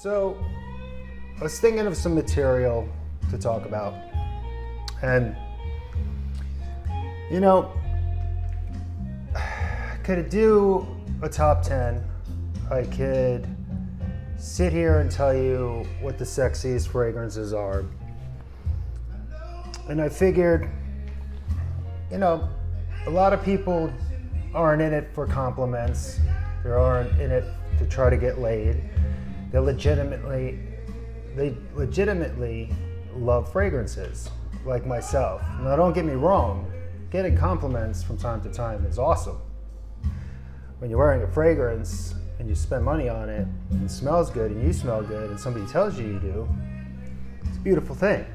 So I was thinking of some material to talk about, and I could do a top 10. I could sit here and tell you what the sexiest fragrances are. And I figured, a lot of people aren't in it for compliments. They aren't in it to try to get laid. They legitimately love fragrances, like myself. Now, don't get me wrong, getting compliments from time to time is awesome. When you're wearing a fragrance and you spend money on it, and it smells good and you smell good and somebody tells you do, it's a beautiful thing.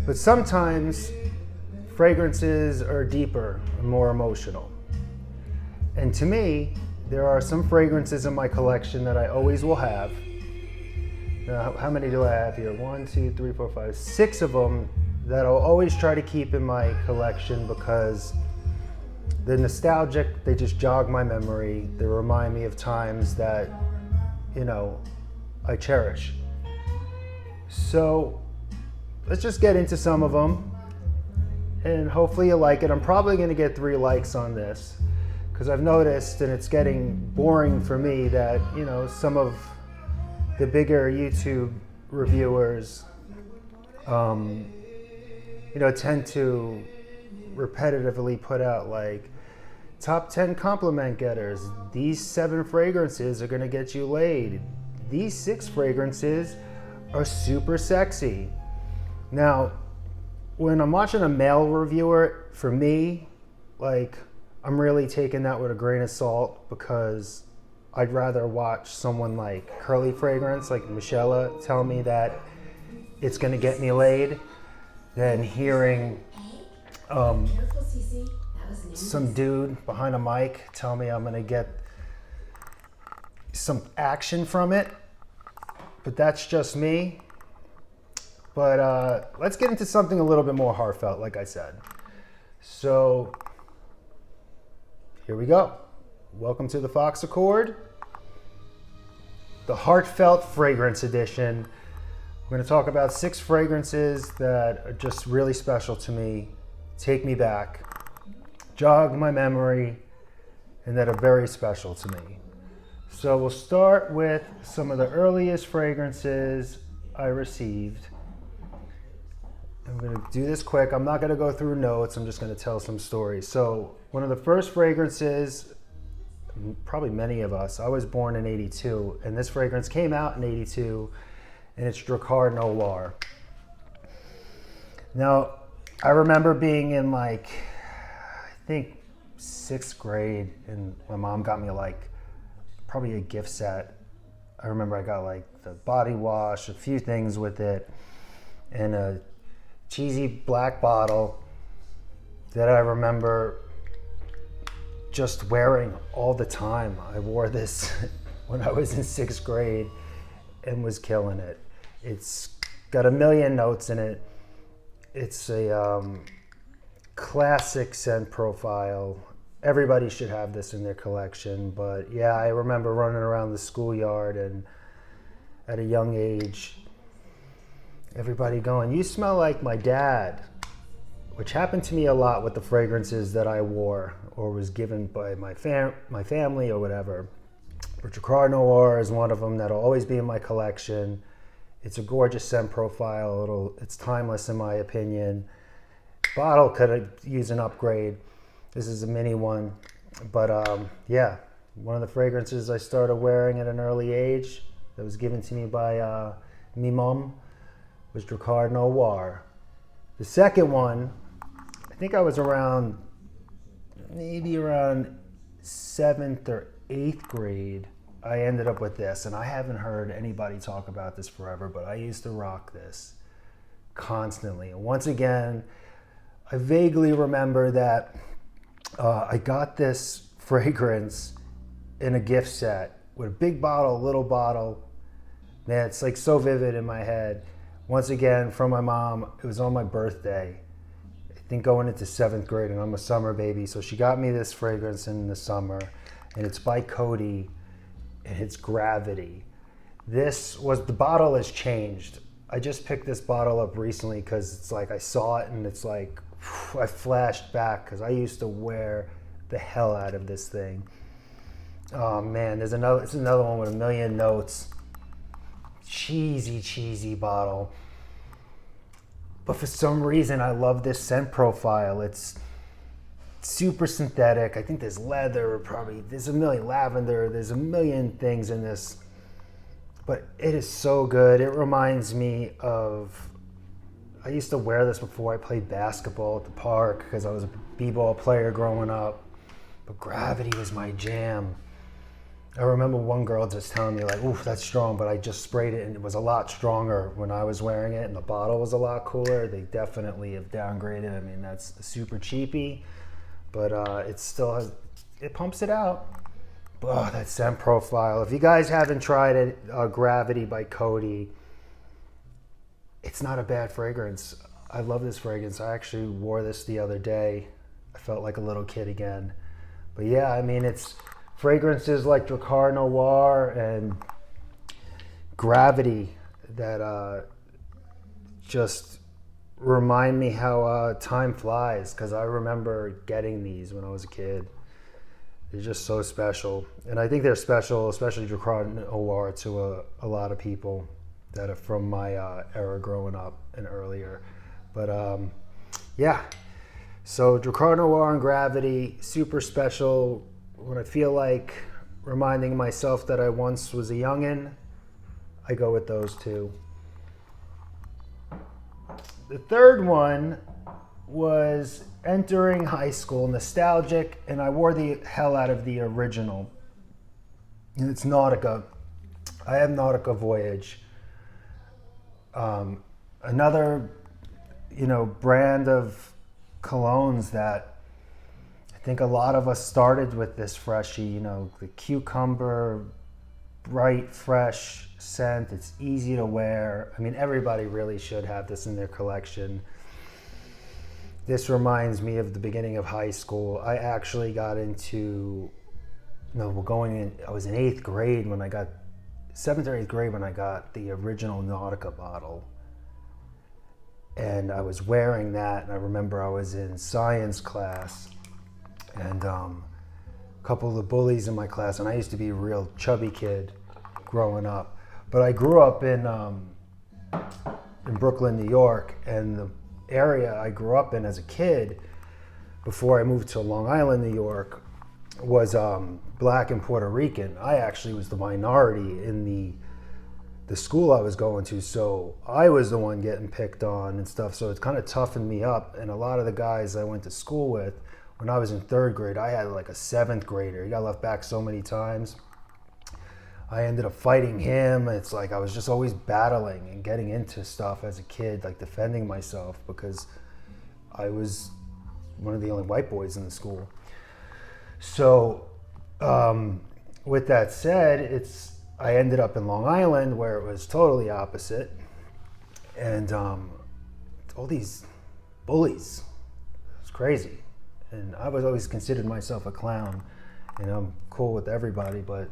But sometimes fragrances are deeper and more emotional. And to me, there are some fragrances in my collection that I always will have. Now, how many do I have here? 1, 2, 3, 4, 5, 6 of them that I'll always try to keep in my collection because they're nostalgic, they just jog my memory, they remind me of times that, I cherish. So let's just get into some of them, and hopefully you like it. I'm probably gonna get 3 likes on this, because I've noticed, and it's getting boring for me, that, some of the bigger YouTube reviewers, tend to repetitively put out like top 10 compliment getters. These 7 fragrances are gonna get you laid. These 6 fragrances are super sexy. Now, when I'm watching a male reviewer, for me, I'm really taking that with a grain of salt, because I'd rather watch someone like Curly Fragrance, like Michelle, tell me that it's gonna get me laid than hearing some dude behind a mic tell me I'm gonna get some action from it. But that's just me. But let's get into something a little bit more heartfelt, like I said. So here we go. Welcome to the Fox Accord, the Heartfelt Fragrance Edition. We're going to talk about 6 fragrances that are just really special to me, take me back, jog my memory, and that are very special to me. So we'll start with some of the earliest fragrances I received. I'm going to do this quick. I'm not going to go through notes. I'm just going to tell some stories. So one of the first fragrances, probably many of us, I was born in 82, and this fragrance came out in 82, and it's Dracar Noir. Now, I remember being in I think 6th grade, and my mom got me probably a gift set. I remember I got the body wash, a few things with it, and a cheesy black bottle that I remember just wearing all the time. I wore this when I was in 6th grade and was killing it. It's got a million notes in it. It's a classic scent profile. Everybody should have this in their collection. But yeah, I remember running around the schoolyard, and at a young age, everybody going, "You smell like my dad," which happened to me a lot with the fragrances that I wore or was given by my family or whatever. But Dracar Noir is one of them that'll always be in my collection. It's a gorgeous scent profile. It's timeless in my opinion. Bottle could use an upgrade. This is a mini one. But yeah, one of the fragrances I started wearing at an early age that was given to me by me mom was Dracar Noir. The second one, I think I was maybe around 7th or 8th grade, I ended up with this, and I haven't heard anybody talk about this forever, but I used to rock this constantly. And once again, I vaguely remember that I got this fragrance in a gift set with a big bottle, a little bottle. Man, it's so vivid in my head. Once again, from my mom. It was on my birthday, I think going into 7th grade, and I'm a summer baby. So she got me this fragrance in the summer, and it's by Coty, and it's Gravity. The bottle has changed. I just picked this bottle up recently because it's like I saw it and it's like I flashed back because I used to wear the hell out of this thing. Oh man, it's another one with a million notes. Cheesy bottle. But for some reason, I love this scent profile. It's super synthetic. I think there's leather, there's a million lavender, there's a million things in this. But it is so good. It reminds me of, I used to wear this before I played basketball at the park because I was a b-ball player growing up. But Gravity was my jam. I remember one girl just telling me like, oof, that's strong, but I just sprayed it and it was a lot stronger when I was wearing it and the bottle was a lot cooler. They definitely have downgraded. I mean, that's super cheapy, but it still has, it pumps it out. Oh, that scent profile. If you guys haven't tried it, Gravity by Coty, it's not a bad fragrance. I love this fragrance. I actually wore this the other day. I felt like a little kid again. But yeah, I mean, it's fragrances like Dracar Noir and Gravity that just remind me how time flies, because I remember getting these when I was a kid. They're just so special. And I think they're special, especially Dracar Noir, to a lot of people that are from my era growing up and earlier. But yeah, so Dracar Noir and Gravity, super special. When I feel like reminding myself that I once was a youngin', I go with those two. The third one was entering high school, nostalgic, and I wore the hell out of the original. And it's Nautica. I have Nautica Voyage. Another, brand of colognes that I think a lot of us started with this freshie, the cucumber, bright, fresh scent. It's easy to wear. I mean, everybody really should have this in their collection. This reminds me of the beginning of high school. I actually got into, I was in 7th or 8th grade when I got the original Nautica bottle. And I was wearing that, and I remember I was in science class, and a couple of the bullies in my class, and I used to be a real chubby kid growing up. But I grew up in Brooklyn, New York, and the area I grew up in as a kid before I moved to Long Island, New York, was Black and Puerto Rican. I actually was the minority in the school I was going to, so I was the one getting picked on and stuff, so it kind of toughened me up. And a lot of the guys I went to school with, when I was in 3rd grade, I had like a 7th grader. He got left back so many times. I ended up fighting him. It's like I was just always battling and getting into stuff as a kid, like defending myself, because I was one of the only white boys in the school. So with that said, I ended up in Long Island, where it was totally opposite. And all these bullies, it's crazy. And I was always considered myself a clown, and I'm cool with everybody, but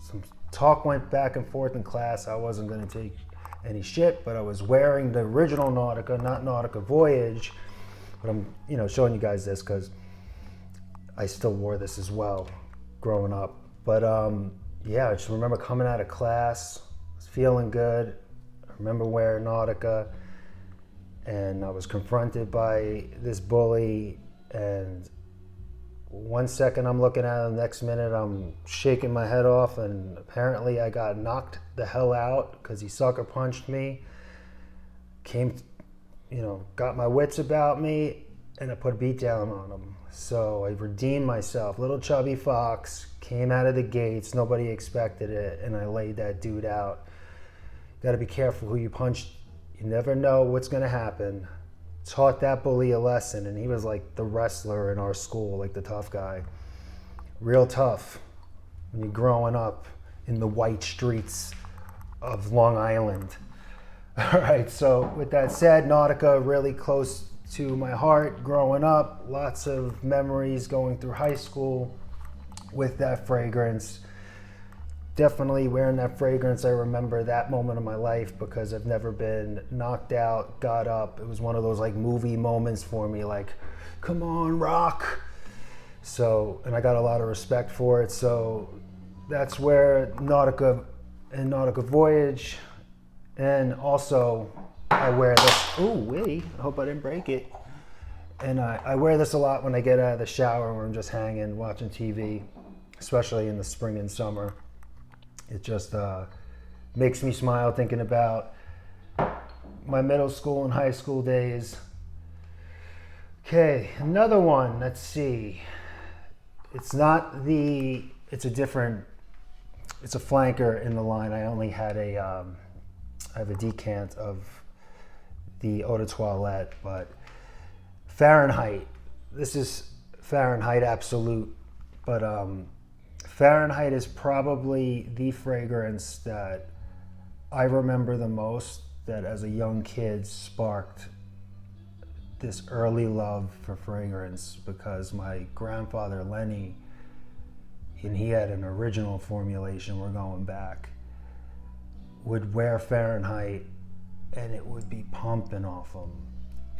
some talk went back and forth in class. I wasn't going to take any shit, but I was wearing the original Nautica, not Nautica Voyage. But I'm, showing you guys this because I still wore this as well growing up. But yeah, I just remember coming out of class, was feeling good. I remember wearing Nautica, and I was confronted by this bully, and one second I'm looking at him, the next minute I'm shaking my head off, and apparently I got knocked the hell out because he sucker punched me. Got my wits about me, and I put a beat down on him. So I redeemed myself. Little chubby fox, came out of the gates, nobody expected it, and I laid that dude out. Got to be careful who you punch. You never know what's going to happen. Taught that bully a lesson, and he was like the wrestler in our school, like the tough guy. Real tough when you're growing up in the white streets of Long Island. All right, so with that said, Nautica really close to my heart growing up. Lots of memories going through high school with that fragrance. definitely wearing that fragrance, I remember that moment of my life because I've never been knocked out, got up. It was one of those like movie moments for me, like, come on, rock. So, and I got a lot of respect for it. So that's where Nautica and Nautica Voyage, and also I wear this, ooh, wee, I hope I didn't break it. And I wear this a lot when I get out of the shower, when I'm just hanging, watching TV, especially in the spring and summer. It just makes me smile thinking about my middle school and high school days. Okay, another one, let's see. It's not the, it's a flanker in the line. I only had I have a decant of the Eau de Toilette, but Fahrenheit. This is Fahrenheit Absolute, but Fahrenheit is probably the fragrance that I remember the most, that as a young kid sparked this early love for fragrance, because my grandfather Lenny, and he had an original formulation, we're going back, would wear Fahrenheit and it would be pumping off him.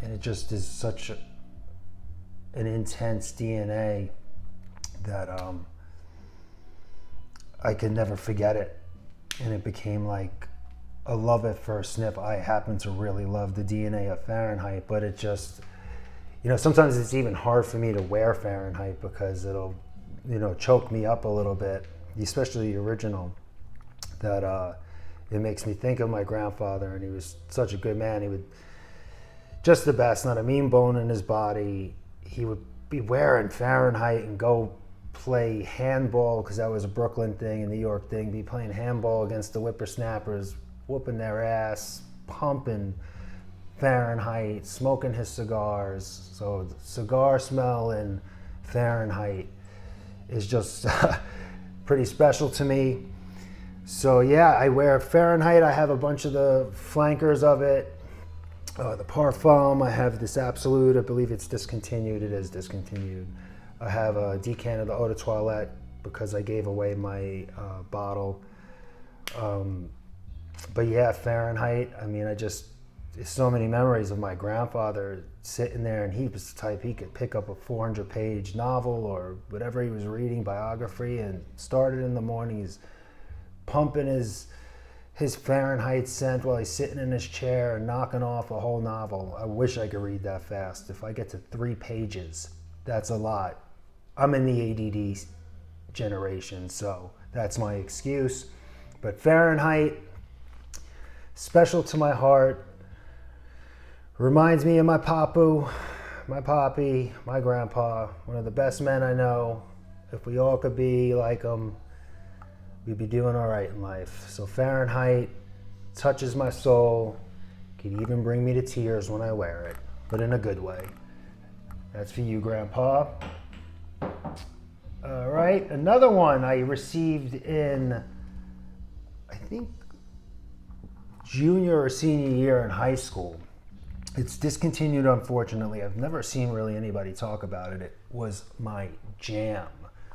And it just is such an intense DNA that I could never forget it. And it became like a love at first sniff. I happen to really love the DNA of Fahrenheit, but it just, sometimes it's even hard for me to wear Fahrenheit because it'll, choke me up a little bit, especially the original. That it makes me think of my grandfather, and he was such a good man. He would, just the best, not a mean bone in his body. He would be wearing Fahrenheit and go play handball, because that was a Brooklyn thing, a New York thing, be playing handball against the whippersnappers, whooping their ass, pumping Fahrenheit, smoking his cigars. So the cigar smell and Fahrenheit is just pretty special to me. So yeah, I wear Fahrenheit. I have a bunch of the flankers of it. The Parfum, I have this Absolute. I believe it's discontinued. It is discontinued. I have a decant of the Eau de Toilette because I gave away my bottle. But yeah, Fahrenheit, there's so many memories of my grandfather sitting there, and he was the type, he could pick up a 400-page novel or whatever he was reading, biography, and started in the morning. He's pumping his Fahrenheit scent while he's sitting in his chair and knocking off a whole novel. I wish I could read that fast. If I get to 3 pages, that's a lot. I'm in the ADD generation, so that's my excuse. But Fahrenheit, special to my heart, reminds me of my papu, my poppy, my grandpa, one of the best men I know. If we all could be like him, we'd be doing all right in life. So Fahrenheit touches my soul, can even bring me to tears when I wear it, but in a good way. That's for you, Grandpa. All right, another one I received in, I think, junior or senior year in high school. It's discontinued, unfortunately. I've never seen really anybody talk about it. It was my jam.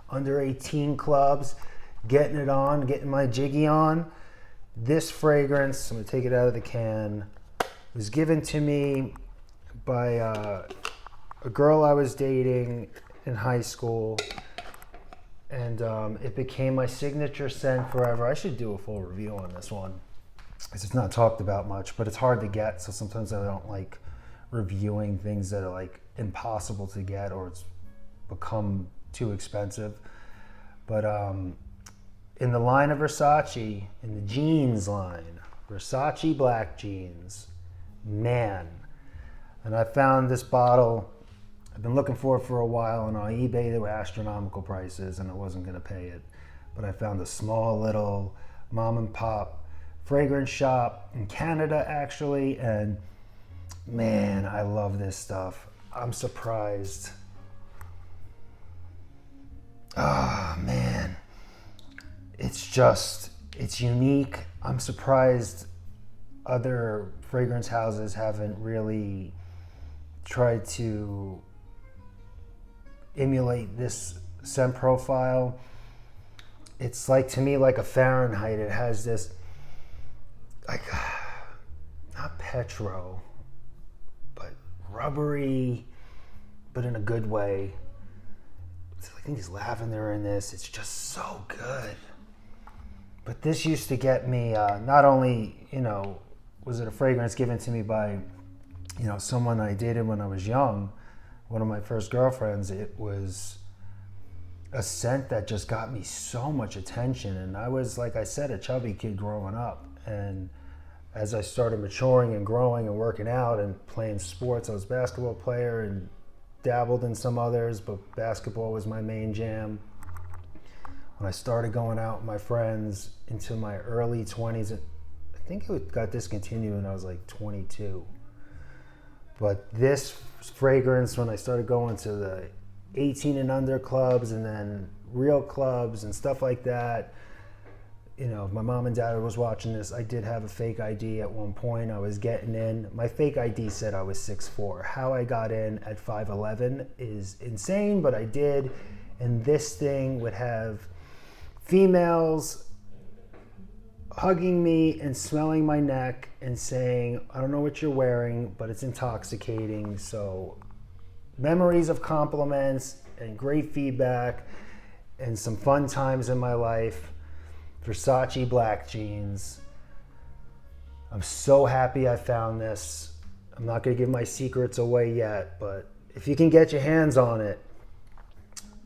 Under 18 clubs, getting it on, getting my jiggy on. This fragrance, I'm gonna take it out of the can, was given to me by a girl I was dating in high school, and it became my signature scent forever. I should do a full review on this one, because it's not talked about much, but it's hard to get, so sometimes I don't like reviewing things that are like impossible to get or it's become too expensive. But in the line of Versace, in the jeans line, Versace black jeans, man. And I found this bottle, I've been looking for it for a while, and on eBay there were astronomical prices and I wasn't gonna pay it. But I found a small little mom and pop fragrance shop in Canada actually, and man, I love this stuff. I'm surprised. Oh man, it's unique. I'm surprised other fragrance houses haven't really tried to emulate this scent profile. it's like, to me, like a Fahrenheit. It has this, like, not petro, but rubbery, but in a good way. I think there's lavender in this. It's just so good. But this used to get me, not only, was it a fragrance given to me by, someone I dated when I was young, one of my first girlfriends. It was a scent that just got me so much attention. And I was, like I said, a chubby kid growing up. And as I started maturing and growing and working out and playing sports, I was a basketball player and dabbled in some others, but basketball was my main jam. When I started going out with my friends into my early 20s, I think it got discontinued when I was like 22. But this fragrance, when I started going to the 18 and under clubs and then real clubs and stuff like that, if my mom and dad was watching this, I did have a fake ID at one point. I was getting in. My fake ID said I was 6'4". How I got in at 5'11" is insane, but I did. And this thing would have females hugging me and smelling my neck and saying, I don't know what you're wearing, but it's intoxicating. So memories of compliments and great feedback and some fun times in my life. Versace black jeans. I'm so happy I found this. I'm not going to give my secrets away yet, but if you can get your hands on it,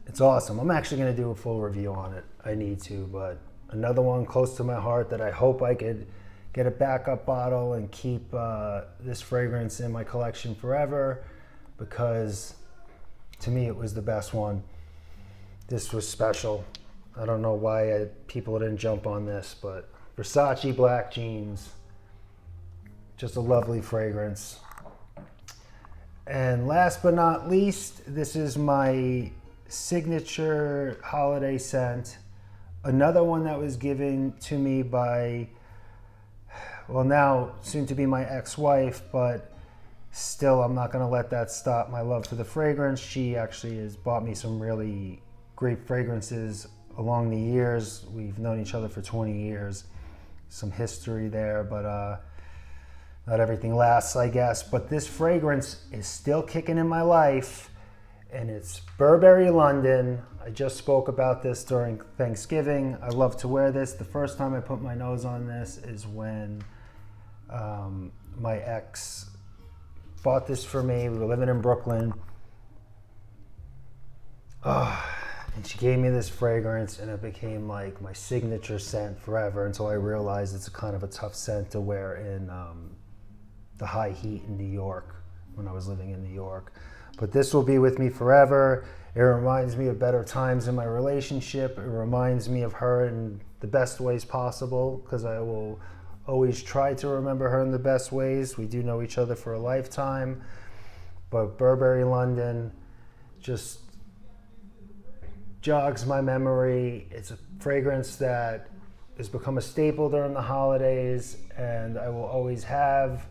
it's awesome. I'm actually going to do a full review on it. I need to, but another one close to my heart that I hope I could get a backup bottle and keep this fragrance in my collection forever, because to me it was the best one. This was special. I don't know why people didn't jump on this, but Versace black jeans, just a lovely fragrance. And last but not least, this is my signature holiday scent. Another one that was given to me by, well, now soon to be my ex-wife, but still I'm not going to let that stop my love for the fragrance. She actually has bought me some really great fragrances along the years. We've known each other for 20 years. Some history there, but not everything lasts, I guess. But this fragrance is still kicking in my life, and it's Burberry London. I just spoke about this during Thanksgiving. I love to wear this. The first time I put my nose on this is when my ex bought this for me. We were living in Brooklyn. And she gave me this fragrance, and it became like my signature scent forever, until I realized it's a kind of a tough scent to wear in the high heat in New York when I was living in New York. But this will be with me forever. It reminds me of better times in my relationship. It reminds me of her in the best ways possible, because I will always try to remember her in the best ways. We do know each other for a lifetime. But Burberry London just jogs my memory. It's a fragrance that has become a staple during the holidays, and I will always have.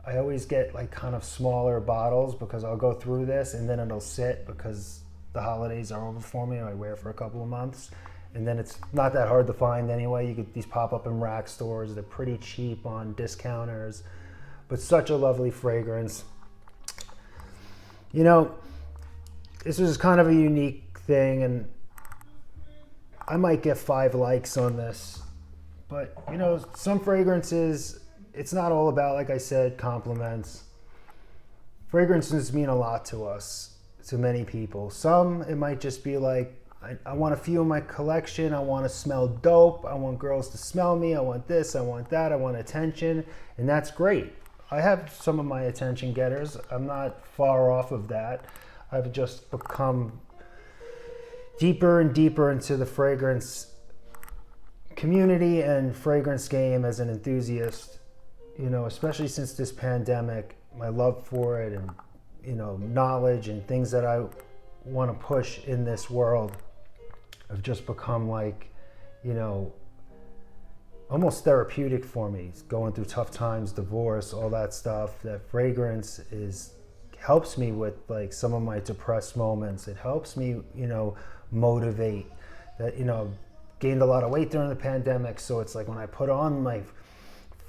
I always get like kind of smaller bottles, because I'll go through this and then it'll sit, because the holidays are over for me. I wear it for a couple of months, and then it's not that hard to find anyway. You get these pop up in rack stores. They're pretty cheap on discounters, but such a lovely fragrance. This was kind of a unique thing, and I might get 5 likes on this, but some fragrances, it's not all about, like I said, compliments. Fragrances mean a lot to us, to many people. Some, it might just be like, I want a few in my collection. I want to smell dope. I want girls to smell me. I want this, I want that. I want attention, and that's great. I have some of my attention getters. I'm not far off of that. I've just become deeper and deeper into the fragrance community and fragrance game as an enthusiast, especially since this pandemic. My love for it and, knowledge and things that I want to push in this world have just become like, almost therapeutic for me. Going through tough times, divorce, all that stuff. That fragrance helps me with like some of my depressed moments. It helps me, motivate. That, gained a lot of weight during the pandemic, so it's like when I put on my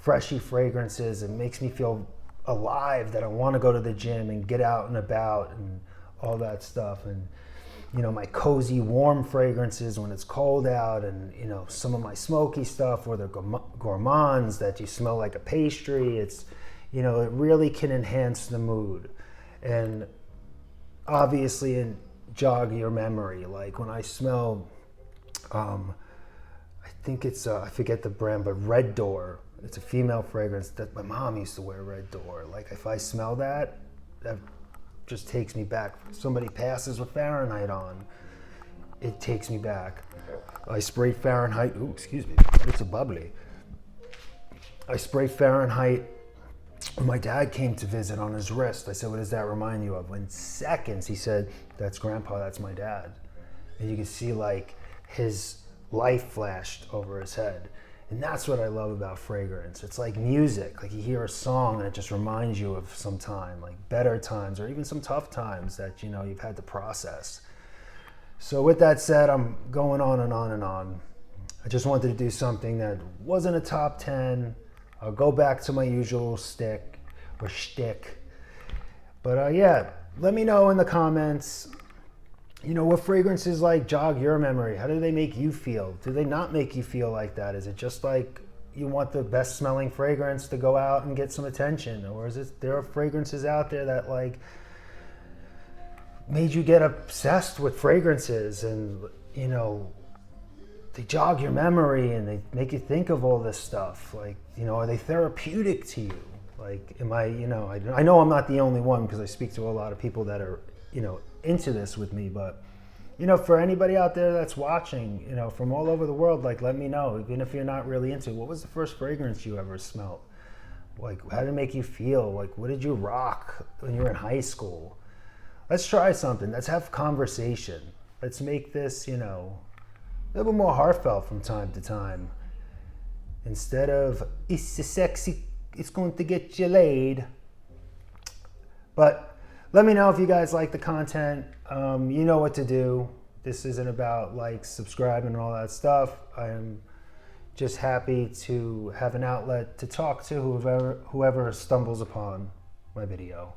freshy fragrances, it makes me feel alive, that I want to go to the gym and get out and about and all that stuff. And you know, my cozy warm fragrances when it's cold out, and you know, some of my smoky stuff or the gourmands that you smell like a pastry. It's, you know, it really can enhance the mood. And obviously, and jog your memory, like when I smell I think it's I forget the brand, but Red Door, it's a female fragrance that my mom used to wear. Red Door, like if I smell that, that just takes me back. Somebody passes with Fahrenheit on, it takes me back. I spray Fahrenheit, ooh, excuse me, it's a bubbly. I spray Fahrenheit when my dad came to visit on his wrist. I said, what does that remind you of? In seconds, he said, that's Grandpa, that's my dad. And you can see like his life flashed over his head. And that's what I love about fragrance. It's like music. Like you hear a song and it just reminds you of some time, like better times or even some tough times that, you know, you've had to process. So with that said, I'm going on and on and on. I just wanted to do something that wasn't a top 10. I'll go back to my usual shtick. But yeah, let me know in the comments, you know, what fragrances like jog your memory? How do they make you feel? Do they not make you feel like that? Is it just like you want the best smelling fragrance to go out and get some attention? Or is it, there are fragrances out there that like made you get obsessed with fragrances and, you know, they jog your memory and they make you think of all this stuff? Like, you know, are they therapeutic to you? Like, am I, you know, I know I'm not the only one because I speak to a lot of people that are, you know, into this with me, but you know, for anybody out there that's watching, you know, from all over the world, like let me know, even if you're not really into it, what was the first fragrance you ever smelled? Like, how did it make you feel? Like, what did you rock when you were in high school? Let's try something. Let's have conversation. Let's make this, you know, a little more heartfelt from time to time, instead of it's sexy, it's going to get you laid. But let me know if you guys like the content. You know what to do. This isn't about like, subscribe and all that stuff. I am just happy to have an outlet to talk to whoever stumbles upon my video.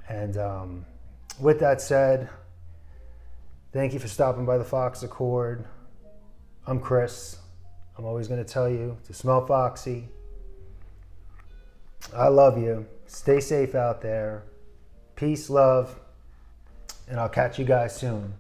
And with that said, thank you for stopping by the Fox Accord. I'm Chris. I'm always going to tell you to smell foxy. I love you. Stay safe out there. Peace, love, and I'll catch you guys soon.